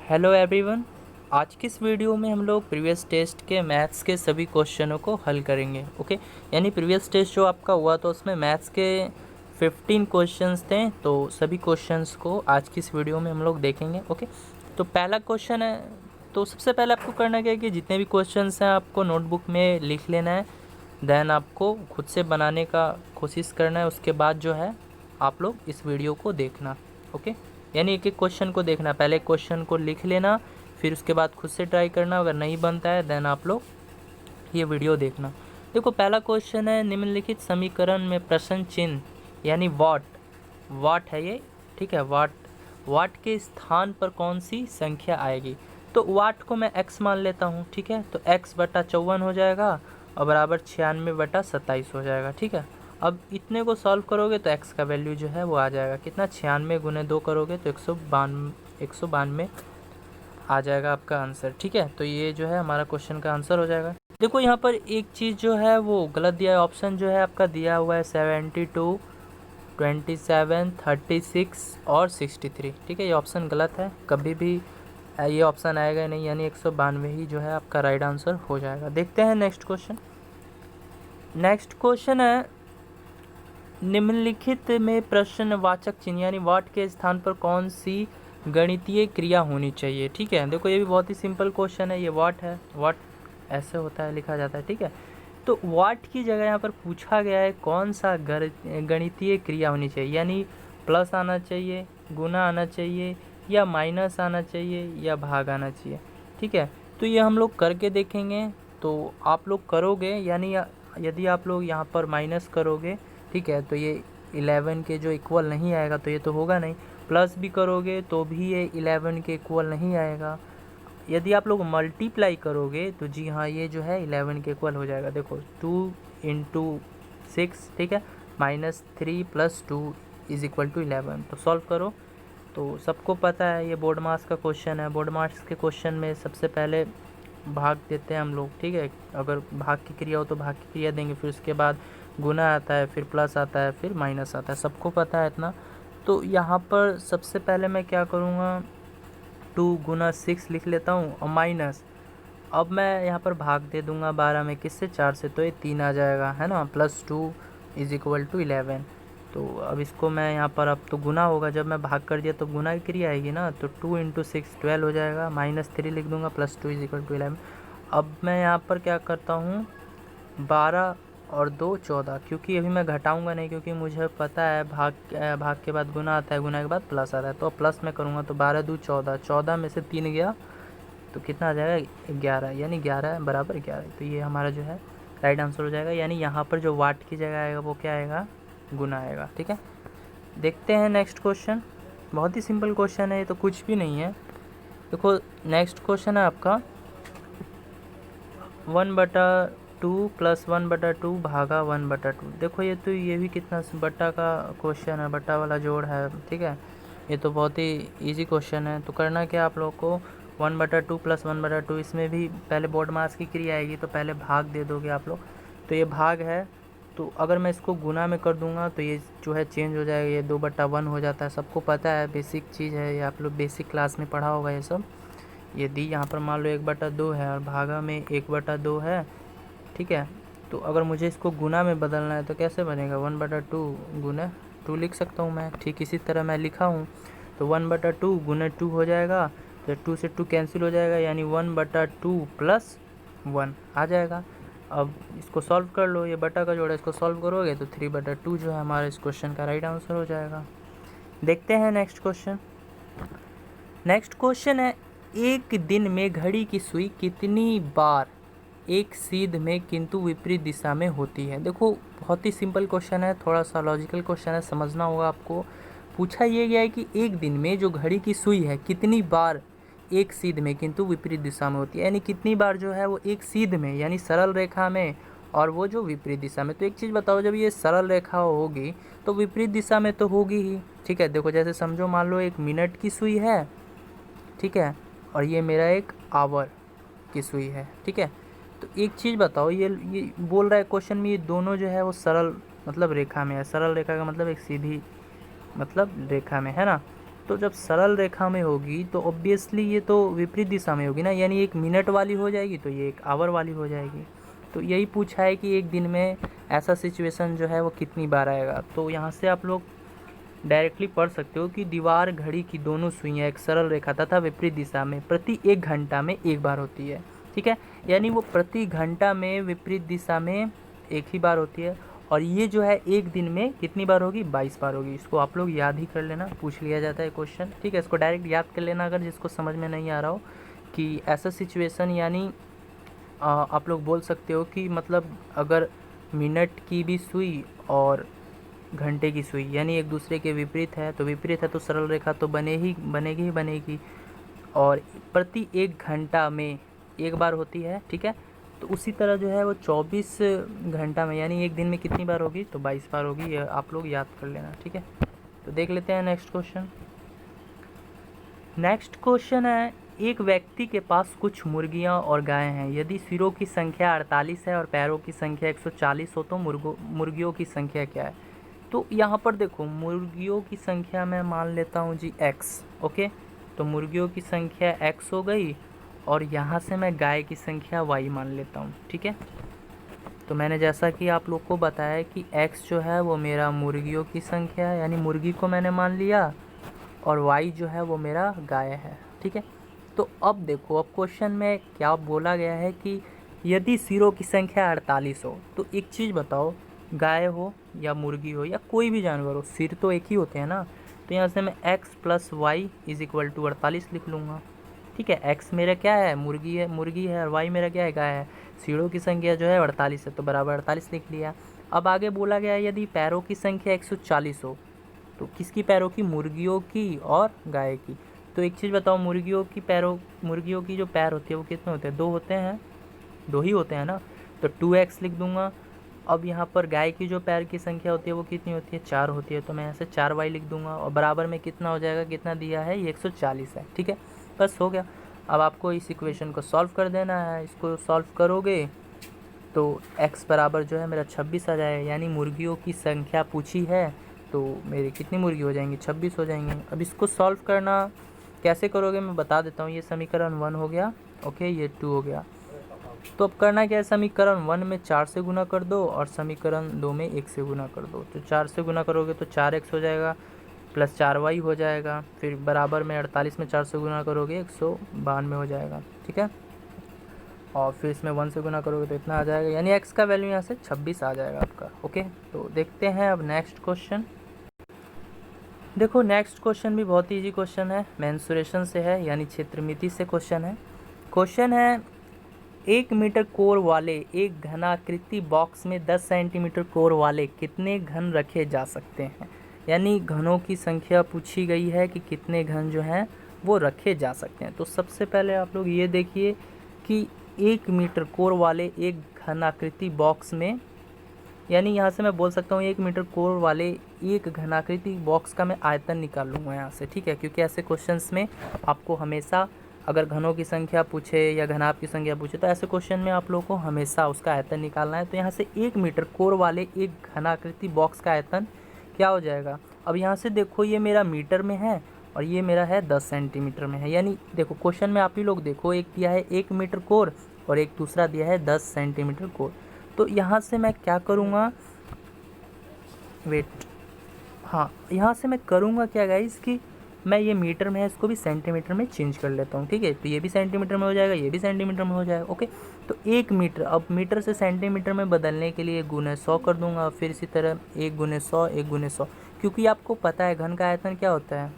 Hello everyone. आज की इस वीडियो में हम लोग प्रीवियस टेस्ट के मैथ्स के सभी क्वेश्चनों को हल करेंगे। ओके, यानी प्रीवियस टेस्ट जो आपका हुआ तो उसमें मैथ्स के 15 क्वेश्चंस थे, तो सभी क्वेश्चंस को आज की इस वीडियो में हम लोग देखेंगे। ओके, तो पहला क्वेश्चन है, तो सबसे पहले आपको करना क्या है कि जितने भी क्वेश्चंस हैं आपको नोटबुक में लिख लेना है, देन आपको खुद से बनाने का कोशिश करना है। उसके बाद जो है आप लोग इस वीडियो को देखना। ओके, यानी एक एक क्वेश्चन को देखना, पहले क्वेश्चन को लिख लेना, फिर उसके बाद खुद से ट्राई करना। अगर नहीं बनता है देन आप लोग ये वीडियो देखना। देखो पहला क्वेश्चन है, निम्नलिखित समीकरण में प्रश्न चिन्ह यानी वाट है ये, ठीक है। वाट के स्थान पर कौन सी संख्या आएगी? तो वाट को मैं x मान लेता हूँ, ठीक है। तो x/54 हो जाएगा और बराबर 96/27 हो जाएगा, ठीक है। अब इतने को सॉल्व करोगे तो x का वैल्यू जो है वो आ जाएगा कितना, 96 गुने 2 करोगे तो 192 आ जाएगा आपका आंसर, ठीक है। तो ये जो है हमारा क्वेश्चन का आंसर हो जाएगा। देखो यहाँ पर एक चीज़ जो है वो गलत दिया है, ऑप्शन जो है आपका दिया हुआ है 72, 27, 36 और 63, ठीक है। ये ऑप्शन गलत है, कभी भी ये ऑप्शन आएगा नहीं, यानी 192 ही जो है आपका राइट आंसर हो जाएगा। देखते हैं नेक्स्ट क्वेश्चन। नेक्स्ट क्वेश्चन है, निम्नलिखित में प्रश्नवाचक चिन्ह यानी वाट के स्थान पर कौन सी गणितीय क्रिया होनी चाहिए, ठीक है। देखो ये भी बहुत ही सिंपल क्वेश्चन है, ये वाट है, वाट ऐसे होता है, लिखा जाता है, ठीक है। तो वाट की जगह यहाँ पर पूछा गया है कौन सा गणितीय क्रिया होनी चाहिए, यानी प्लस आना चाहिए, गुना आना चाहिए, या माइनस आना चाहिए, या भाग आना चाहिए, ठीक है। तो ये हम लोग करके देखेंगे। तो आप लोग करोगे, यानी यदि आप लोग यहाँ पर माइनस करोगे, ठीक है, तो ये 11 के जो इक्वल नहीं आएगा तो ये तो होगा नहीं। प्लस भी करोगे तो भी ये 11 के इक्वल नहीं आएगा। यदि आप लोग मल्टीप्लाई करोगे तो जी हाँ, ये जो है 11 के इक्वल हो जाएगा। देखो 2 × 6, ठीक है, -3 + 2 = 11। तो सॉल्व करो। तो सबको पता है ये बोर्ड मार्क्स का क्वेश्चन है। बोर्ड मार्क्स के क्वेश्चन में सबसे पहले भाग देते हैं हम लोग, ठीक है। अगर भाग की क्रिया हो तो भाग की क्रिया देंगे, फिर उसके बाद गुना आता है, फिर प्लस आता है, फिर माइनस आता है, सबको पता है इतना। तो यहाँ पर सबसे पहले मैं क्या करूँगा, 2 × 6 लिख लेता हूँ और माइनस, अब मैं यहाँ पर भाग दे दूँगा 12 में, किससे, 4 से, तो ये 3 आ जाएगा, है ना, +2 = 11। तो अब इसको मैं यहाँ पर, अब तो गुना होगा, जब मैं भाग कर दिया तो गुना की क्रिया आएगी ना, तो 2 × 6 12 हो जाएगा, -3 लिख दूँगा, +2 = 11। अब मैं यहाँ पर क्या करता हूँ, 12 और 2 14, क्योंकि अभी मैं घटाऊंगा नहीं, क्योंकि मुझे पता है भाग के बाद गुना आता है, गुना के बाद प्लस आता है। तो प्लस मैं करूँगा तो 12 2 14, 14 में से 3 गया तो कितना आ जाएगा, 11, यानी 11 = 11। तो ये हमारा जो है राइट आंसर हो जाएगा, यानी यहाँ पर जो वाट की जगह आएगा वो क्या आएगा, गुना आएगा, ठीक है। देखते हैं नेक्स्ट क्वेश्चन। बहुत ही सिंपल क्वेश्चन है, ये तो कुछ भी नहीं है। देखो नेक्स्ट क्वेश्चन है आपका 1/2 + 1/2 भागा 1/2। देखो ये भी कितना बट्टा का क्वेश्चन है, बट्टा वाला जोड़ है, ठीक है। ये तो बहुत ही इजी क्वेश्चन है। तो करना क्या आप लोग को, 1/2 + 1/2, इसमें भी पहले बोर्ड मास की क्रिया आएगी तो पहले भाग दे दोगे आप लोग। तो ये भाग है, तो अगर मैं इसको गुना में कर दूंगा तो ये जो है चेंज हो जाएगा, ये 2/1 हो जाता है। सबको पता है, बेसिक चीज़ है ये, आप लोग बेसिक क्लास में पढ़ा होगा ये सब। यदि यहाँ पर मान लो 1/2 है और भागा में 1/2 है, ठीक है। तो अगर मुझे इसको गुना में बदलना है तो कैसे बनेगा, 1/2 गुना 2 लिख सकता हूँ मैं, ठीक इसी तरह मैं लिखा हूँ। तो 1/2 गुना 2 हो जाएगा, तो 2 से 2 कैंसिल हो जाएगा, यानी 1/2 + 1 आ जाएगा। अब इसको सॉल्व कर लो, ये बटा का जोड़ा, इसको सॉल्व करोगे तो 3/2 जो है हमारा इस क्वेश्चन का राइट आंसर हो जाएगा। देखते हैं नेक्स्ट क्वेश्चन। नेक्स्ट क्वेश्चन है, एक दिन में घड़ी की सुई कितनी बार एक सीध में किंतु विपरीत दिशा में होती है? देखो बहुत ही सिंपल क्वेश्चन है, थोड़ा सा लॉजिकल क्वेश्चन है, समझना होगा आपको। पूछा ये गया है कि एक दिन में जो घड़ी की सुई है कितनी बार एक सीध में किंतु विपरीत दिशा में होती है, यानी कितनी बार जो है वो एक सीध में यानी सरल रेखा में, और वो जो विपरीत दिशा में। तो एक चीज़ बताओ, जब ये सरल रेखा होगी तो विपरीत दिशा में तो होगी ही, ठीक है। देखो जैसे समझो, मान लो 1 मिनट की सुई है, ठीक है, और ये मेरा 1 आवर की सुई है, ठीक है। तो एक चीज़ बताओ, ये बोल रहा है क्वेश्चन में, ये दोनों जो है वो सरल मतलब रेखा में है। सरल रेखा का मतलब एक सीधी मतलब रेखा में, है ना। तो जब सरल रेखा में होगी तो ऑब्वियसली ये तो विपरीत दिशा में होगी ना, यानी एक मिनट वाली हो जाएगी तो ये एक आवर वाली हो जाएगी। तो यही पूछा है कि एक दिन में ऐसा सिचुएशन जो है वो कितनी बार आएगा। तो यहाँ से आप लोग डायरेक्टली पढ़ सकते हो कि दीवार घड़ी की दोनों सुइयाँ एक सरल रेखा तथा विपरीत दिशा में प्रति 1 घंटा में एक बार होती है। ठीक है, यानी वो प्रति घंटा में विपरीत दिशा में एक ही बार होती है। और ये जो है एक दिन में कितनी बार होगी, 22 बार होगी। इसको आप लोग याद ही कर लेना, पूछ लिया जाता है क्वेश्चन। ठीक है, इसको डायरेक्ट याद कर लेना अगर जिसको समझ में नहीं आ रहा हो कि ऐसा सिचुएशन, यानी आप लोग बोल सकते हो कि मतलब अगर मिनट की भी सुई और घंटे की सुई यानी एक दूसरे के विपरीत है, तो विपरीत है तो सरल रेखा तो बनेगी और प्रति 1 घंटा में एक बार होती है। ठीक है, तो उसी तरह जो है वो 24 घंटा में यानी एक दिन में कितनी बार होगी, तो 22 बार होगी। ये आप लोग याद कर लेना। ठीक है, तो देख लेते हैं नेक्स्ट क्वेश्चन। नेक्स्ट क्वेश्चन है, एक व्यक्ति के पास कुछ मुर्गियां और गायें हैं। यदि सिरों की संख्या 48 है और पैरों की संख्या 140 हो तो मुर्गियों की संख्या क्या है। तो यहाँ पर देखो, मुर्गियों की संख्या मैं मान लेता हूँ जी x। ओके, तो मुर्गियों की संख्या x हो गई और यहाँ से मैं गाय की संख्या y मान लेता हूँ। ठीक है, तो मैंने जैसा कि आप लोग को बताया कि x जो है वो मेरा मुर्गियों की संख्या है, यानी मुर्गी को मैंने मान लिया, और y जो है वो मेरा गाय है। ठीक है, तो अब देखो, अब क्वेश्चन में क्या बोला गया है कि यदि सिरों की संख्या 48 हो, तो एक चीज़ बताओ, गाय हो या मुर्गी हो या कोई भी जानवर हो, सिर तो एक ही होते हैं ना। तो यहाँ से मैं x + y = 48 लिख लूँगा। ठीक है, x मेरा क्या है, मुर्गी है और y मेरा क्या है, गाय है। सिरों की संख्या जो है 48 है तो बराबर 48 लिख लिया। अब आगे बोला गया है यदि पैरों की संख्या 140 हो, तो किसकी पैरों की, मुर्गियों की और गाय की। तो एक चीज़ बताओ, मुर्गियों की जो पैर होती है वो कितने होते हैं, 2 होते हैं, 2 ही होते हैं ना, तो 2x लिख दूंगा। अब यहाँ पर गाय की जो पैर की संख्या होती है वो कितनी होती है, 4 होती है, तो मैं यहाँ से 4y लिख दूंगा और बराबर में कितना हो जाएगा, कितना दिया है, ये 140 है। ठीक है, बस हो गया। अब आपको इस इक्वेशन को सॉल्व कर देना है। इसको सॉल्व करोगे तो x बराबर जो है मेरा 26 आ जाएगा, यानी मुर्गियों की संख्या पूछी है तो मेरी कितनी मुर्गी हो जाएंगी, 26 हो जाएंगी। अब इसको सॉल्व करना कैसे करोगे मैं बता देता हूँ। ये समीकरण 1 हो गया, ओके, ये 2 हो गया। तो अब करना क्या है, समीकरण 1 में 4 से गुना कर दो और समीकरण 2 में 1 से गुना कर दो। तो 4 से गुना करोगे तो 4x हो जाएगा प्लस 4y हो जाएगा, फिर बराबर में 48 में 4 से गुना करोगे 192 हो जाएगा। ठीक है, और फिर इसमें 1 से गुना करोगे तो इतना आ जाएगा, यानी x का वैल्यू यहाँ से 26 आ जाएगा आपका। ओके, तो देखते हैं अब नेक्स्ट क्वेश्चन। देखो, नेक्स्ट क्वेश्चन भी बहुत ईजी क्वेश्चन है, मेंसुरेशन से है, यानी क्षेत्रमिति से क्वेश्चन है। क्वेश्चन है, 1 मीटर कोर वाले एक घनाकृति बॉक्स में 10 सेंटीमीटर कोर वाले कितने घन रखे जा सकते हैं। यानी घनों की संख्या पूछी गई है कि कितने घन जो हैं वो रखे जा सकते हैं। तो सबसे पहले आप लोग ये देखिए कि 1 मीटर कोर वाले एक घनाकृति बॉक्स में, यानी यहाँ से मैं बोल सकता हूँ 1 मीटर कोर वाले एक घनाकृति बॉक्स का मैं आयतन निकाल लूँगा यहाँ से। ठीक है, क्योंकि ऐसे क्वेश्चंस में आपको हमेशा अगर घनों की संख्या पूछे या घनाभ की संख्या पूछे तो ऐसे क्वेश्चन में आप लोगों को हमेशा उसका आयतन निकालना है। तो यहाँ से 1 मीटर कोर वाले एक घनाकृति बॉक्स का आयतन क्या हो जाएगा। अब यहाँ से देखो, ये मेरा मीटर में है और ये मेरा है 10 सेंटीमीटर में है। यानी देखो क्वेश्चन में आप ही लोग देखो, एक दिया है 1 मीटर कोर और एक दूसरा दिया है 10 सेंटीमीटर कोर। तो यहाँ से मैं क्या करूँगा, वेट, हाँ, यहाँ से मैं करूँगा क्या गाइस कि मैं ये मीटर में है इसको भी सेंटीमीटर में चेंज कर लेता हूँ। ठीक है, तो ये भी सेंटीमीटर में हो जाएगा, ये भी सेंटीमीटर में हो जाएगा। ओके, तो 1 मीटर, अब मीटर से सेंटीमीटर में बदलने के लिए गुने 100 कर दूंगा, फिर इसी तरह 1 गुने 100, 1 गुने 100, क्योंकि आपको पता है घन का आयतन क्या होता है,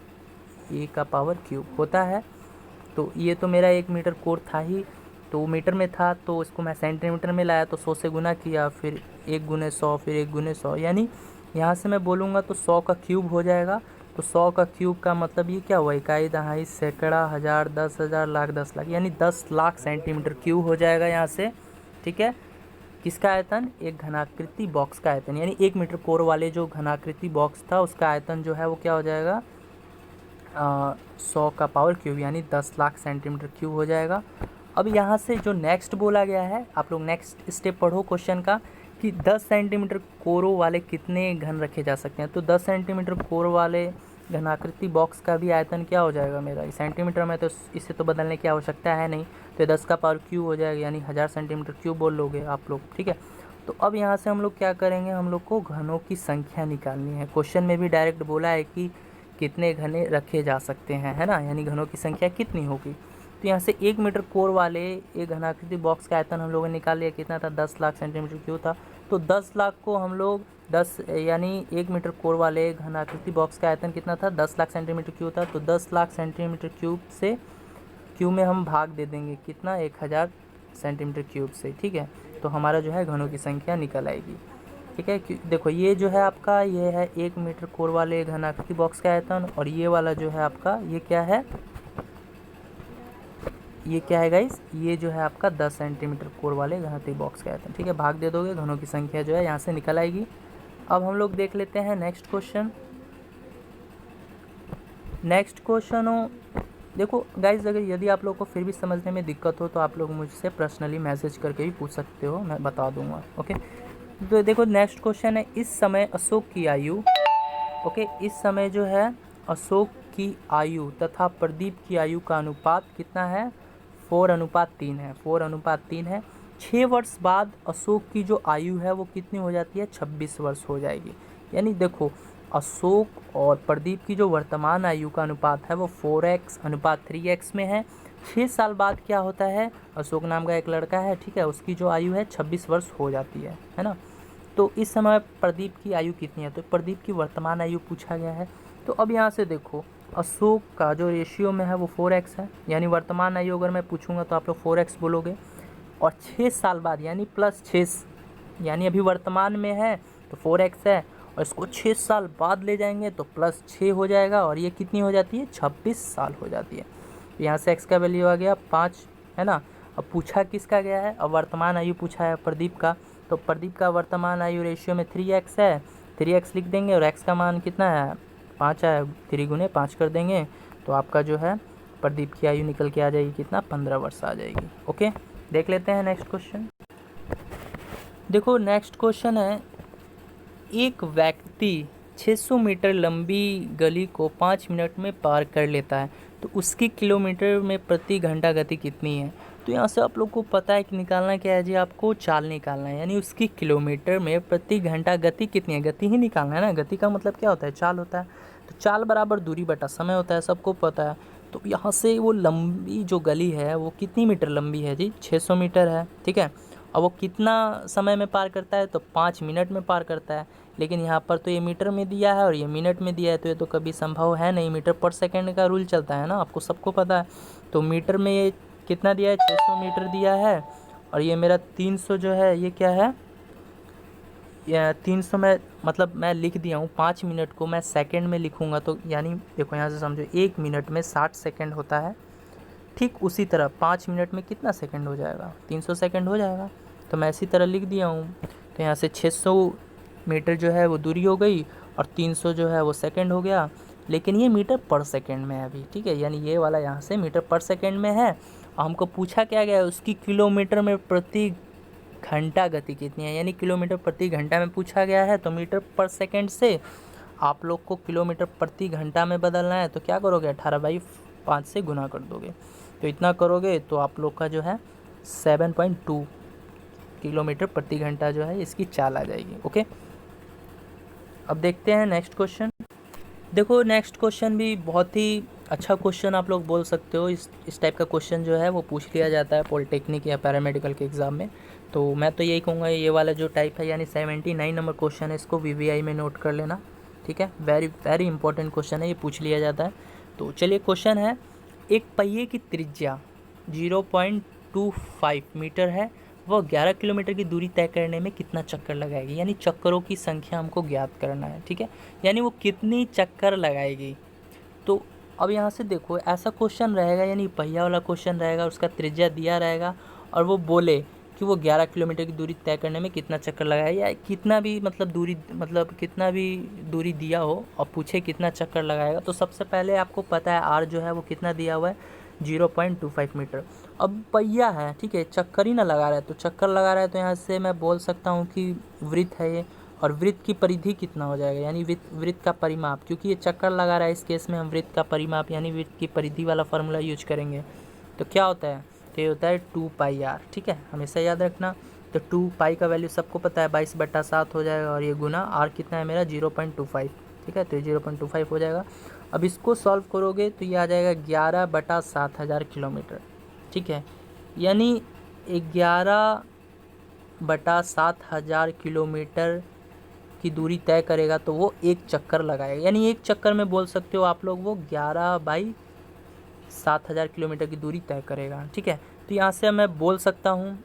a³ होता है। तो ये तो मेरा 1 मीटर कोर था ही, तो मीटर में था तो इसको मैं सेंटीमीटर में लाया तो 100 से गुना किया, फिर 1 गुने 100, फिर 1 गुने 100, यानी यहाँ से मैं बोलूँगा तो 100 का क्यूब हो जाएगा। तो 100 का क्यूब का मतलब ये क्या हुआ, इकाई, दहाई, सैकड़ा, हज़ार, 10,000, लाख, 10 लाख, यानी 10 लाख सेंटीमीटर क्यूब हो जाएगा यहाँ से। ठीक है, किसका आयतन, एक घनाकृति बॉक्स का आयतन, यानी 1 मीटर कोर वाले जो घनाकृति बॉक्स था उसका आयतन जो है वो क्या हो जाएगा, 100 का पावर क्यूब, यानी 10 लाख सेंटीमीटर क्यूब हो जाएगा। अब यहाँ से जो नेक्स्ट बोला गया है, आप लोग नेक्स्ट स्टेप पढ़ो क्वेश्चन का कि 10 सेंटीमीटर कोरों वाले कितने घन रखे जा सकते हैं। तो 10 सेंटीमीटर कोर वाले घनाकृति बॉक्स का भी आयतन क्या हो जाएगा मेरा, सेंटीमीटर में, तो इसे तो बदलने की आवश्यकता है नहीं, तो 10 का पावर क्यूब हो जाएगा, यानी 1000 सेंटीमीटर क्यूब बोल लोगे आप लोग, ठीक है। तो अब यहाँ से हम लोग क्या करेंगे, हम लोग को घनों की संख्या निकालनी है। क्वेश्चन में भी डायरेक्ट बोला है कि कितने घने रखे जा सकते हैं, है ना, यानी घनों की संख्या कितनी होगी। तो यहाँ से 1 मीटर कोर वाले एक घनाकृति बॉक्स का आयतन हम लोगों ने निकाल लिया, कितना था, 10 लाख सेंटीमीटर क्यूब था। तो 10 लाख को हम लोग 10 यानी 1 मीटर कोर वाले घनाकृति बॉक्स का आयतन कितना था, 10 लाख सेंटीमीटर क्यूब था। तो 10 लाख सेंटीमीटर क्यूब से क्यूब में हम भाग दे देंगे कितना, 1000 सेंटीमीटर क्यूब से, ठीक है। तो हमारा जो है घनों की संख्या निकल आएगी, ठीक है। देखो ये जो है आपका, ये है 1 मीटर कोर वाले घनाकृति बॉक्स का आयतन, और ये वाला जो है आपका, ये क्या है, ये क्या है गाइस, ये जो है आपका 10 सेंटीमीटर कोर वाले घनाकृति बॉक्स का आयतन, ठीक है। भाग दे दोगे, घनों की संख्या जो है यहाँ से निकल आएगी। अब हम लोग देख लेते हैं नेक्स्ट क्वेश्चन। नेक्स्ट क्वेश्चन हो, देखो गाइस, अगर यदि आप लोग को फिर भी समझने में दिक्कत हो तो आप लोग मुझसे पर्सनली मैसेज करके भी पूछ सकते हो, मैं बता दूंगा, ओके। तो देखो नेक्स्ट क्वेश्चन है, इस समय अशोक की आयु, ओके, इस समय जो है अशोक की आयु तथा प्रदीप की आयु का अनुपात कितना है, 4:3 है, 4:3 है। 6 वर्ष बाद अशोक की जो आयु है वो कितनी हो जाती है, 26 वर्ष हो जाएगी। यानी देखो अशोक और प्रदीप की जो वर्तमान आयु का अनुपात है वो 4:3 में है। 6 साल बाद क्या होता है, अशोक नाम का एक लड़का है, ठीक है, उसकी जो आयु है 26 वर्ष हो जाती है ना। तो इस समय प्रदीप की आयु कितनी है, तो प्रदीप की वर्तमान आयु पूछा गया है। तो अब यहाँ से देखो अशोक का जो रेशियो में है वो 4x है, यानी वर्तमान आयु अगर मैं पूछूंगा तो आप लोग 4x बोलोगे, और 6 साल बाद यानी +6, यानी अभी वर्तमान में है तो 4x है, और इसको 6 साल बाद ले जाएंगे तो +6 हो जाएगा, और ये कितनी हो जाती है, 26 साल हो जाती है। तो यहाँ से x का वैल्यू आ गया 5, है ना। अब पूछा किसका गया है, अब वर्तमान आयु पूछा है प्रदीप का, तो प्रदीप का वर्तमान आयु रेशियो में 3x है, 3x लिख देंगे, और x का मान कितना है, 5 है, 3 गुने 5 कर देंगे, तो आपका जो है प्रदीप की आयु निकल के आ जाएगी कितना, 15 वर्ष आ जाएगी, ओके। देख लेते हैं नेक्स्ट क्वेश्चन। देखो नेक्स्ट क्वेश्चन है, एक व्यक्ति 600 मीटर लंबी गली को 5 मिनट में पार कर लेता है, तो उसकी किलोमीटर में प्रति घंटा गति कितनी है। तो यहाँ से आप लोग को पता है कि निकालना क्या है जी, आपको चाल निकालना है, यानी उसकी किलोमीटर में प्रति घंटा गति कितनी है, गति ही निकालना है ना। गति का मतलब क्या होता है, चाल होता है। तो चाल बराबर दूरी बटा समय होता है, सबको पता है। तो यहाँ से वो लंबी जो गली है वो कितनी मीटर लंबी है जी, 600 मीटर है, ठीक है। अब वो कितना समय में पार करता है, तो 5 मिनट में पार करता है। लेकिन यहाँ पर तो ये मीटर में दिया है और ये मिनट में दिया है, तो ये तो कभी संभव है नहीं, मीटर पर सेकंड का रूल चलता है ना, आपको सबको पता है। तो मीटर में ये कितना दिया है, 600 मीटर दिया है, और ये मेरा 300 जो है ये क्या है, ये 300 में मतलब मैं लिख दिया हूँ, 5 मिनट को मैं सेकंड में लिखूँगा, तो यानी देखो यहाँ से समझो 1 मिनट में 60 सेकंड होता है, ठीक उसी तरह 5 मिनट में कितना सेकंड हो जाएगा, 300 सेकंड हो जाएगा। तो मैं इसी तरह लिख दिया हूँ। तो यहाँ से 600 मीटर जो है वो दूरी हो गई, और 300 जो है वो सेकंड हो गया, लेकिन ये मीटर पर सेकंड में है अभी, ठीक है, यानी ये वाला यहाँ से मीटर पर सेकंड में है। और हमको पूछा क्या गया है, उसकी किलोमीटर में प्रति घंटा गति कितनी है, यानी किलोमीटर प्रति घंटा में पूछा गया है। तो मीटर पर सेकंड से आप लोग को किलोमीटर प्रति घंटा में बदलना है, तो क्या करोगे, 18/5 से गुना कर दोगे। तो इतना करोगे तो आप लोग का जो है 7.2 किलोमीटर प्रति घंटा जो है इसकी चाल आ जाएगी, ओके। अब देखते हैं नेक्स्ट क्वेश्चन। देखो नेक्स्ट क्वेश्चन भी बहुत ही अच्छा क्वेश्चन आप लोग बोल सकते हो। इस टाइप का क्वेश्चन जो है वो पूछ लिया जाता है पॉलिटेक्निक या पैरामेडिकल के एग्ज़ाम में। तो मैं तो यही कहूँगा, ये वाला जो टाइप है यानी 79 नंबर क्वेश्चन है, इसको VVI में नोट कर लेना, ठीक है। वेरी इंपॉर्टेंट क्वेश्चन है, ये पूछ लिया जाता है। तो चलिए क्वेश्चन है, एक पहिए की त्रिज्या 0.25 मीटर है, वह 11 किलोमीटर की दूरी तय करने में कितना चक्कर लगाएगी, यानी चक्करों की संख्या हमको ज्ञात करना है, ठीक है, यानी वो कितनी चक्कर लगाएगी। तो अब यहाँ से देखो ऐसा क्वेश्चन रहेगा, यानी पहिया वाला क्वेश्चन रहेगा, उसका त्रिज्या दिया रहेगा, और वो बोले कि वो 11 किलोमीटर की दूरी तय करने में कितना चक्कर लगाएगा, या कितना भी मतलब कितना भी दूरी दिया हो और पूछे कितना चक्कर लगाएगा। तो सबसे पहले आपको पता है R जो है वो कितना दिया हुआ है, 0.25 मीटर। अब पहिया है, ठीक है, चक्कर ही ना लगा रहा है, तो चक्कर लगा रहा है, तो यहाँ से मैं बोल सकता हूँ कि वृत्त है ये, और वृत्त की परिधि कितना हो जाएगा, यानी वृत्त का परिमाप, क्योंकि ये चक्कर लगा रहा है इस केस में हम वृत्त का परिमाप यानी वृत्त की परिधि वाला फार्मूला यूज करेंगे। तो क्या होता है, तो ये होता है 2πr, ठीक है, हमेशा याद रखना। तो 2π का वैल्यू सबको पता है 22/7 हो जाएगा, और ये गुना r कितना है मेरा 0.25, ठीक है, तो ये 0.25 हो जाएगा। अब इसको सॉल्व करोगे तो ये आ जाएगा 11/7000 किलोमीटर, ठीक है, यानी 11/7000 किलोमीटर की दूरी तय करेगा, तो वो एक चक्कर लगाएगा, यानी एक चक्कर में बोल सकते हो आप लोग वो 11/7000 किलोमीटर की दूरी तय करेगा, ठीक है। तो यहाँ से मैं बोल सकता हूँ,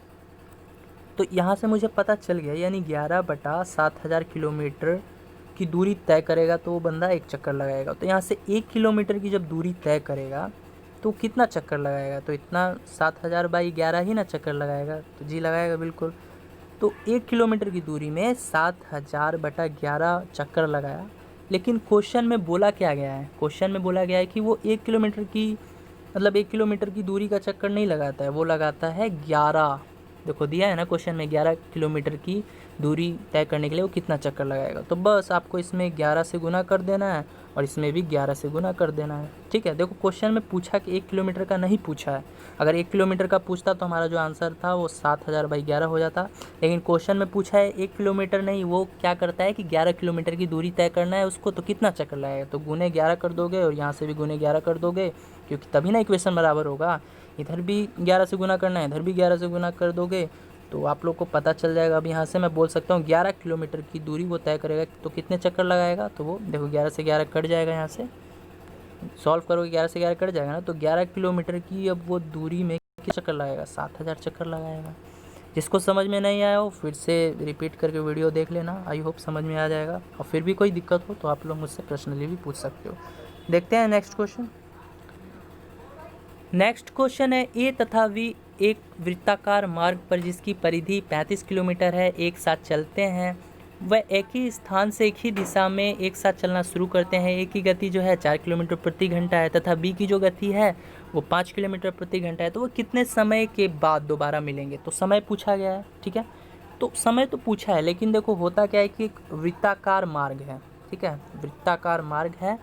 तो यहाँ से मुझे पता चल गया, यानी 11/7000 किलोमीटर की दूरी तय करेगा तो वो बंदा एक चक्कर लगाएगा। तो यहाँ से 1 किलोमीटर की जब दूरी तय करेगा तो कितना चक्कर लगाएगा, तो इतना 7000/11 ही ना चक्कर लगाएगा, तो जी लगाएगा बिल्कुल। तो 1 किलोमीटर की दूरी में 7000/11 चक्कर लगाया। लेकिन क्वेश्चन में बोला क्या गया है, क्वेश्चन में बोला गया है कि वो 1 किलोमीटर की मतलब 1 किलोमीटर की दूरी का चक्कर नहीं लगाता है, वो लगाता है 11, देखो दिया है ना क्वेश्चन में 11 किलोमीटर की दूरी तय करने के लिए वो कितना चक्कर लगाएगा। तो बस आपको इसमें 11 से गुना कर देना है और इसमें भी 11 से गुना कर देना है, ठीक है। देखो क्वेश्चन में पूछा कि 1 किलोमीटर का नहीं पूछा है, अगर 1 किलोमीटर का पूछता तो हमारा जो आंसर था वो 7000/11 हो जाता। लेकिन क्वेश्चन में पूछा है 1 किलोमीटर नहीं, वो क्या करता है कि 11 किलोमीटर की दूरी तय करना है उसको, तो कितना चक्कर लगाएगा, तो गुने 11 कर दोगे और यहाँ से भी गुने 11 कर दोगे, क्योंकि तभी ना इक्वेशन बराबर होगा। इधर भी 11 से गुना करना है, इधर भी 11 से गुना कर दोगे तो आप लोग को पता चल जाएगा। अब यहाँ से मैं बोल सकता हूँ 11 किलोमीटर की दूरी वो तय करेगा, तो कितने चक्कर लगाएगा, तो वो देखो 11 से 11 कट जाएगा, यहाँ से सॉल्व करोगे 11 से 11 कट जाएगा ना, तो 11 किलोमीटर की अब वो दूरी में कितने चक्कर लगाएगा, 7000 चक्कर लगाएगा। जिसको समझ में नहीं आया हो फिर से रिपीट करके वीडियो देख लेना, आई होप समझ में आ जाएगा। और फिर भी कोई दिक्कत हो तो आप लोग मुझसे पर्सनली भी पूछ सकते हो। देखते हैं नेक्स्ट क्वेश्चन। नेक्स्ट क्वेश्चन है, ए तथा बी एक वृत्ताकार मार्ग पर जिसकी परिधि 35 किलोमीटर है एक साथ चलते हैं। वह एक ही स्थान से एक ही दिशा में एक साथ चलना शुरू करते हैं। ए की गति जो है 4 किलोमीटर प्रति घंटा है तथा बी की जो गति है वो 5 किलोमीटर प्रति घंटा है। तो वो कितने समय के बाद दोबारा मिलेंगे, तो समय पूछा गया है, ठीक है। तो समय तो पूछा है, लेकिन देखो होता क्या है कि एक वृत्ताकार मार्ग है, ठीक है, वृत्ताकार मार्ग है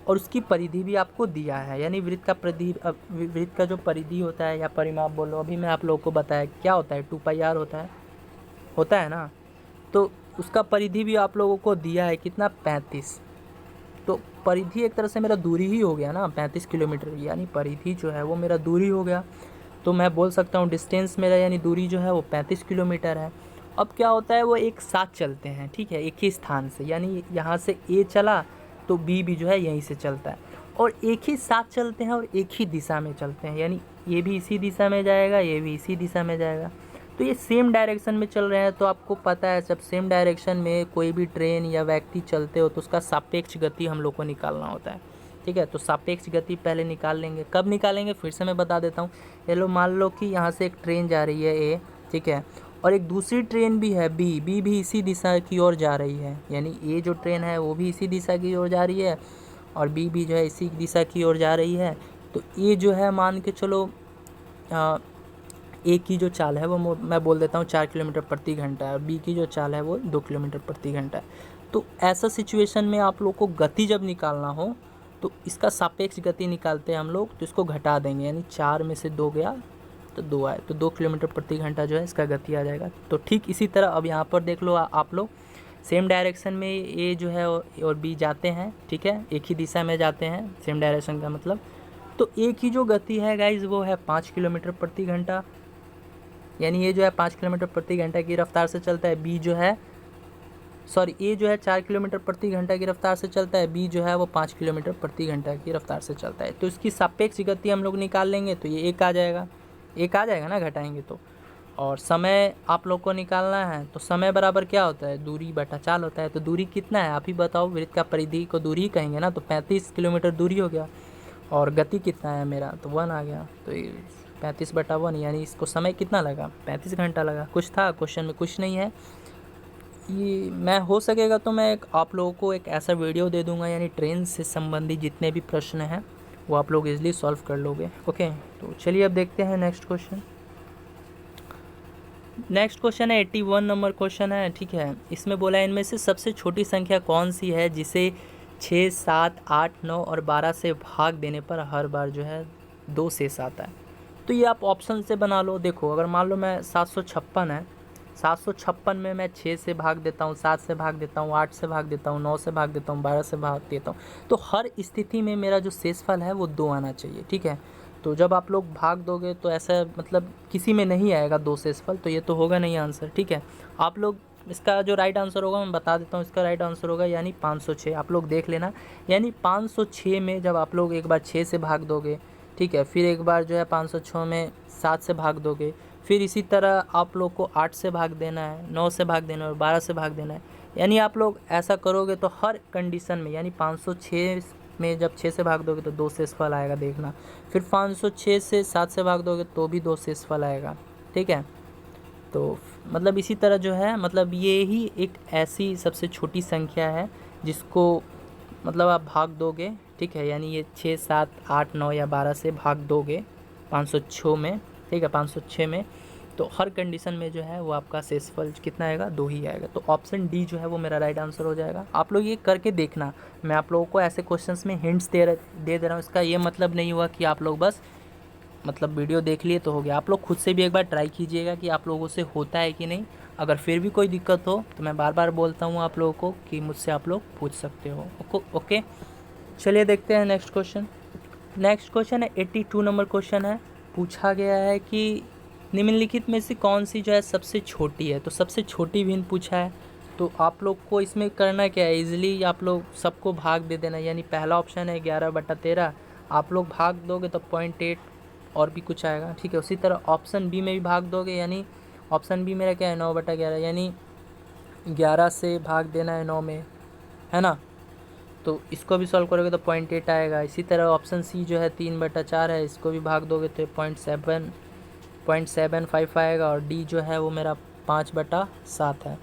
और उसकी परिधि भी आपको दिया है, यानी वृत्त का जो परिधि होता है या परिमाप बोलो, अभी मैं आप लोगों को बताया क्या होता है, 2πr होता है ना। तो उसका परिधि भी आप लोगों को दिया है कितना, 35। तो परिधि एक तरह से मेरा दूरी ही हो गया ना, 35 किलोमीटर, यानी परिधि जो है वो मेरा दूरी हो गया। तो मैं बोल सकता हूँ डिस्टेंस मेरा यानी दूरी जो है वो 35 किलोमीटर है। अब क्या होता है, वो एक साथ चलते हैं, ठीक है, एक ही स्थान से, यानी यहाँ से ए चला तो बी भी जो है यहीं से चलता है, और एक ही साथ चलते हैं और एक ही दिशा में चलते हैं, यानी ये भी इसी दिशा में जाएगा, ये भी इसी दिशा में जाएगा। तो ये सेम डायरेक्शन में चल रहे हैं। तो आपको पता है जब सेम डायरेक्शन में कोई भी ट्रेन या व्यक्ति चलते हो तो उसका सापेक्ष गति हम लोग को निकालना होता है, ठीक है। तो सापेक्ष गति पहले निकाल लेंगे, कब निकालेंगे फिर से मैं बता देता हूँ। ये लो मान लो कि यहाँ से एक ट्रेन जा रही है ए, ठीक है, और एक दूसरी ट्रेन भी है बी भी इसी दिशा की ओर जा रही है, यानी ए जो ट्रेन है वो भी इसी दिशा की ओर जा रही है और बी भी जो है इसी दिशा की ओर जा रही है। तो ए जो है मान के चलो ए की जो चाल है वो मैं बोल देता हूँ 4 किलोमीटर प्रति घंटा है और बी की जो चाल है वो 2 किलोमीटर प्रति घंटा है। तो ऐसा सिचुएशन में आप लोग को गति जब निकालना हो तो इसका सापेक्ष गति निकालते हैं हम लोग, तो इसको घटा देंगे, यानी 4 में से 2 गया तो 2 आए, तो 2 किलोमीटर प्रति घंटा जो है इसका गति आ जाएगा। तो ठीक इसी तरह अब यहाँ पर देख लो आप लोग, सेम डायरेक्शन में ए जो है और बी जाते हैं, ठीक है, एक ही दिशा में जाते हैं, सेम डायरेक्शन का मतलब। तो ए की जो गति है गाइज वो है 5 किलोमीटर प्रति घंटा, यानी ये जो है 5 किलोमीटर प्रति घंटा की रफ्तार से चलता है, बी जो है ए जो है 4 किलोमीटर प्रति घंटा की रफ्तार से चलता है, बी जो है वो 5 किलोमीटर प्रति घंटा की रफ्तार से चलता है। तो इसकी सापेक्ष गति हम लोग निकाल लेंगे तो ये 1 आ जाएगा ना घटाएंगे तो। और समय आप लोग को निकालना है, तो समय बराबर क्या होता है, दूरी बटा चाल होता है। तो दूरी कितना है आप ही बताओ, वृत्त का परिधि को दूरी ही कहेंगे ना, तो 35 किलोमीटर दूरी हो गया और गति कितना है मेरा, तो 1 आ गया। तो 35/1, यानी इसको समय कितना लगा, 35 घंटा लगा। कुछ था क्वेश्चन में, कुछ नहीं है। ये मैं हो सकेगा तो मैं आप लोगों को एक ऐसा वीडियो दे दूंगा, यानी ट्रेन से संबंधित जितने भी प्रश्न हैं वो आप लोग इजीली सॉल्व कर लोगे। ओके, तो चलिए अब देखते हैं नेक्स्ट क्वेश्चन। नेक्स्ट क्वेश्चन है 81 नंबर क्वेश्चन है, ठीक है। इसमें बोला है इनमें से सबसे छोटी संख्या कौन सी है जिसे 6, 7, 8, 9 और 12 से भाग देने पर हर बार जो है 2 शेष आता है। तो ये आप ऑप्शन से बना लो। देखो अगर मान लो मैं 756 है, 756 में मैं 6 से भाग देता हूँ, 7 से भाग देता हूँ, 8 से भाग देता हूँ, 9 से भाग देता हूँ, 12 से भाग देता हूँ, तो हर स्थिति में मेरा जो शेषफल है वो 2 आना चाहिए, ठीक है। तो जब आप लोग भाग दोगे तो ऐसा मतलब किसी में नहीं आएगा 2 शेषफल, तो ये तो होगा नहीं आंसर, ठीक है। आप लोग इसका जो राइट आंसर होगा मैं बता देता हूँ, इसका राइट आंसर होगा यानी 506। आप लोग देख लेना, यानी 506 में जब आप लोग एक बार 6 से भाग दोगे, ठीक है, फिर एक बार जो है 506 में 7 से भाग दोगे, फिर इसी तरह आप लोग को 8 से भाग देना है, 9 से भाग देना है और 12 से भाग देना है। यानी आप लोग ऐसा करोगे तो हर कंडीशन में, यानी 506 में जब 6 से भाग दोगे तो 2 शेषफल आएगा, देखना। फिर 506 से 7 से भाग दोगे तो भी 2 शेषफल आएगा, ठीक है। तो मतलब इसी तरह जो है, मतलब ये ही एक ऐसी सबसे छोटी संख्या है जिसको मतलब आप भाग दोगे, ठीक है, यानी ये 6, 7, 8, 9 या 12 से भाग दोगे 506 में, ठीक है, 506 में, तो हर कंडीशन में जो है वो आपका शेषफल कितना आएगा, 2 ही आएगा। तो ऑप्शन डी जो है वो मेरा राइट आंसर हो जाएगा। आप लोग ये करके देखना, मैं आप लोगों को ऐसे क्वेश्चंस में हिंट्स दे रहा हूँ। इसका ये मतलब नहीं हुआ कि आप लोग बस मतलब वीडियो देख लिए तो हो गया। आप लोग खुद से भी एक बार ट्राई कीजिएगा कि आप लोगों से होता है कि नहीं। अगर फिर भी कोई दिक्कत हो तो मैं बार बार बोलता हूँ आप लोगों को कि मुझसे आप लोग पूछ सकते हो। ओके, चलिए देखते हैं नेक्स्ट क्वेश्चन। नेक्स्ट क्वेश्चन है 82 नंबर क्वेश्चन है। पूछा गया है कि निम्नलिखित में से कौन सी जो है सबसे छोटी है। तो सबसे छोटी भिन्न पूछा है, तो आप लोग को इसमें करना क्या है, इजीली आप लोग सबको भाग दे देना। यानी पहला ऑप्शन है 11/13, आप लोग भाग दोगे तो 0.8 और भी कुछ आएगा, ठीक है। उसी तरह ऑप्शन बी में भी भाग दोगे, यानी ऑप्शन बी मेरा क्या है 9/11, यानी 11 से भाग देना है 9 में, है ना। तो इसको भी सॉल्व करोगे तो 0.8 आएगा। इसी तरह ऑप्शन सी जो है 3/4 है, इसको भी भाग दोगे तो 0.75 आएगा। और डी जो है वो मेरा 5/7 है,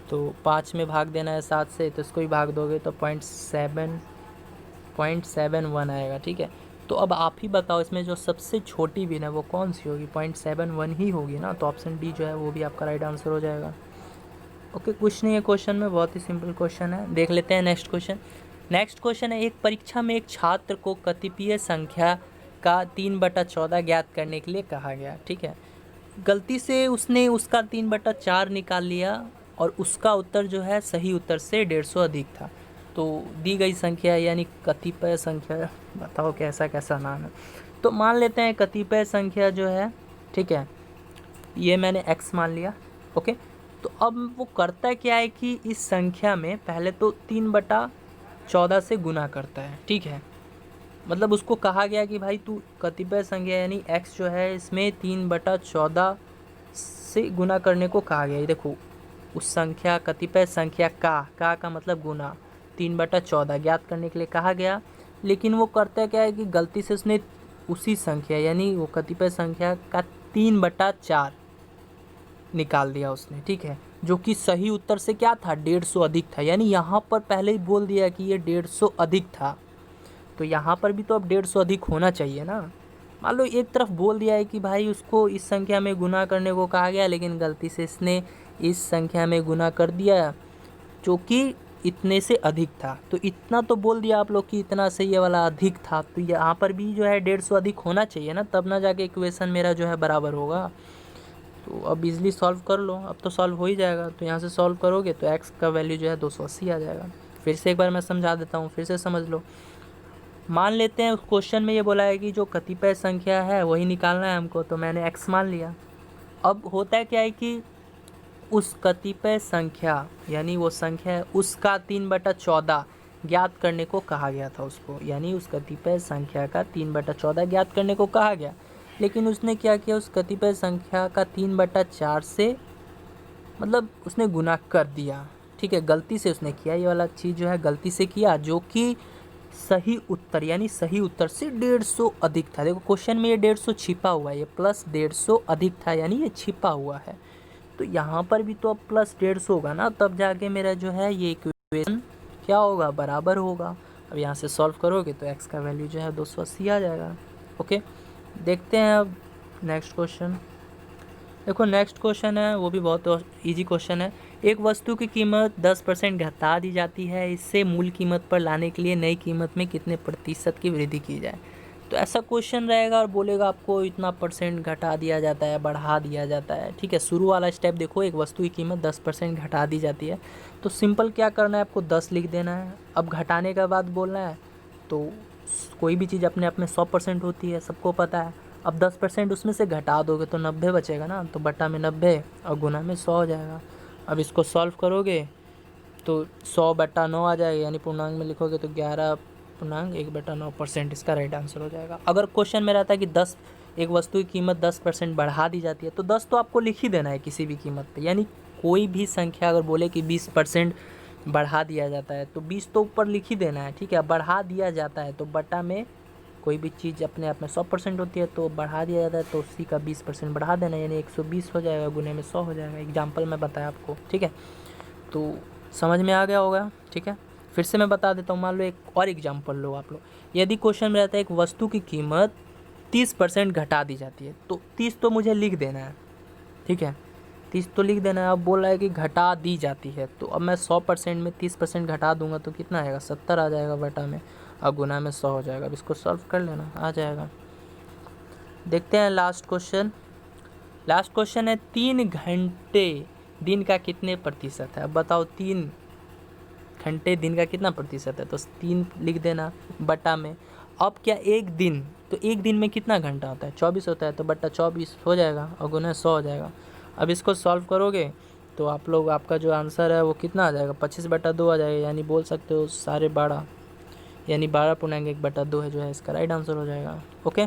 तो 5 में भाग देना है 7 से, तो इसको भी भाग दोगे तो 0.71 आएगा, ठीक है। तो अब आप ही बताओ इसमें जो सबसे छोटी भिन्न है वो कौन सी होगी, 0.71 ही होगी ना। तो ऑप्शन डी जो है वो भी आपका राइट आंसर हो जाएगा। ओके, कुछ नहीं है क्वेश्चन में, बहुत ही सिंपल क्वेश्चन है। देख लेते हैं नेक्स्ट क्वेश्चन। नेक्स्ट क्वेश्चन है, एक परीक्षा में एक छात्र को कतिपय संख्या का 3/14 ज्ञात करने के लिए कहा गया, ठीक है। गलती से उसने उसका 3/4 निकाल लिया और उसका उत्तर जो है सही उत्तर से 150 अधिक था। तो दी गई संख्या यानी कतिपय संख्या, बताओ कैसा कैसा नाम है। तो मान लेते हैं कतिपय संख्या जो है, ठीक है, ये मैंने x मान लिया। ओके, तो अब वो करता क्या है कि इस संख्या में पहले तो 3/14 से गुना करता है, ठीक है। मतलब उसको कहा गया कि भाई तू कतिपय संख्या यानी x जो है इसमें 3/14 से गुना करने को कहा गया है। देखो उस संख्या कतिपय संख्या का मतलब गुना 3/14 ज्ञात करने के लिए कहा गया, लेकिन वो करता क्या है कि गलती से उसने उसी संख्या यानी वो कतिपय संख्या का 3/4 निकाल दिया उसने, ठीक है, जो कि सही उत्तर से क्या था 150 अधिक था। यानी यहाँ पर पहले ही बोल दिया कि ये 150 अधिक था, तो यहाँ पर भी तो अब 150 अधिक होना चाहिए ना। मान लो एक तरफ बोल दिया है कि भाई उसको इस संख्या में गुना करने को कहा गया, लेकिन गलती से इसने इस संख्या में गुना कर दिया जो कि इतने से अधिक था। तो इतना तो बोल दिया आप लोग कि इतना से ये वाला अधिक था, तो यहाँ पर भी जो है 150 अधिक होना चाहिए ना, तब ना जाके इक्वेशन मेरा जो है बराबर होगा। तो अब इजली सॉल्व कर लो, अब तो सॉल्व हो ही जाएगा। तो यहाँ से सॉल्व करोगे तो x का वैल्यू जो है 280 आ जाएगा। फिर से एक बार मैं समझा देता हूँ, फिर से समझ लो। मान लेते हैं उस क्वेश्चन में ये बोला है कि जो कतिपय संख्या है वही निकालना है हमको, तो मैंने x मान लिया। अब होता है क्या है कि उस कतिपय संख्या यानी वो संख्या है उसका 3/14 ज्ञात करने को कहा गया था उसको, यानी उस कतिपय संख्या का 3/14 ज्ञात करने को कहा गया, लेकिन उसने क्या किया उस कतिपय संख्या का 3/4 से मतलब उसने गुना कर दिया, ठीक है। गलती से उसने किया, ये वाला चीज़ जो है गलती से किया, जो कि सही उत्तर यानी सही उत्तर से 150 अधिक था। देखो क्वेश्चन में ये 150 छिपा हुआ है, ये प्लस 150 अधिक था यानी ये छिपा हुआ है। तो यहाँ पर भी तो अब प्लस 150 होगा ना, तब जाके मेरा जो है ये इक्वेशन क्या होगा, बराबर होगा। अब यहाँ से सॉल्व करोगे तो x का वैल्यू जो है 280 आ जाएगा। ओके, देखते हैं अब नेक्स्ट क्वेश्चन। देखो नेक्स्ट क्वेश्चन है, वो भी बहुत इजी क्वेश्चन है। एक वस्तु की कीमत 10% घटा दी जाती है, इससे मूल कीमत पर लाने के लिए नई कीमत में कितने प्रतिशत की वृद्धि की जाए। तो ऐसा क्वेश्चन रहेगा और बोलेगा आपको इतना परसेंट घटा दिया जाता है, बढ़ा दिया जाता है। ठीक है, शुरू वाला स्टेप देखो, एक वस्तु की कीमत 10% घटा दी जाती है, तो सिंपल क्या करना है, आपको 10 लिख देना है। अब घटाने का बाद बोलना है, तो कोई भी चीज़ अपने आप में 100% होती है, सबको पता है। अब 10% उसमें से घटा दोगे तो 90 बचेगा ना, तो बटा में 90 और गुना में 100 हो जाएगा। अब इसको सॉल्व करोगे तो 100/9 आ जाएगा, यानी पूर्णांक में लिखोगे तो 11.1/9% इसका राइट आंसर हो जाएगा। अगर क्वेश्चन में रहता है कि 10 एक वस्तु की कीमत 10% बढ़ा दी जाती है, तो 10 तो आपको लिख ही देना है किसी भी कीमत पे, यानी कोई भी संख्या अगर बोले कि 20% बढ़ा दिया जाता है तो 20 तो ऊपर लिख ही देना है। ठीक है, बढ़ा दिया जाता है तो बटा में कोई भी चीज़ अपने आप में 100% होती है, तो बढ़ा दिया जाता है तो उसी का 20% बढ़ा देना, यानी 120 हो जाएगा, गुने में 100 हो जाएगा। एग्जाम्पल मैं बताया आपको। ठीक है, तो समझ में आ गया होगा। ठीक है, फिर से मैं बता देता हूँ। मान लो एक और एग्जाम्पल लो आप लोग। यदि क्वेश्चन में रहता है एक वस्तु की कीमत 30% घटा दी जाती है, तो 30 तो मुझे लिख देना है। ठीक है, 30 तो लिख देना है। अब बोल रहा है कि घटा दी जाती है, तो अब मैं 100% में 30% घटा दूंगा तो कितना आएगा, 70 आ जाएगा बटा में, और गुना में 100 हो जाएगा। अब इसको सॉल्व कर लेना, आ जाएगा। देखते हैं लास्ट क्वेश्चन। लास्ट क्वेश्चन है 3 घंटे दिन का कितने प्रतिशत है। अब बताओ 3 घंटे दिन का कितना प्रतिशत है, तो 3 लिख देना बटा में। अब क्या एक दिन, तो एक दिन में कितना घंटा होता है, 24 होता है, तो बटा 24 हो जाएगा और गुना 100 हो जाएगा। अब इसको सॉल्व करोगे तो आप लोग, आपका जो आंसर है वो कितना आ जाएगा, 25/2 आ जाएगा, यानी बोल सकते हो 12.5, यानी 12.1/2 है जो है इसका राइट आंसर हो जाएगा। ओके।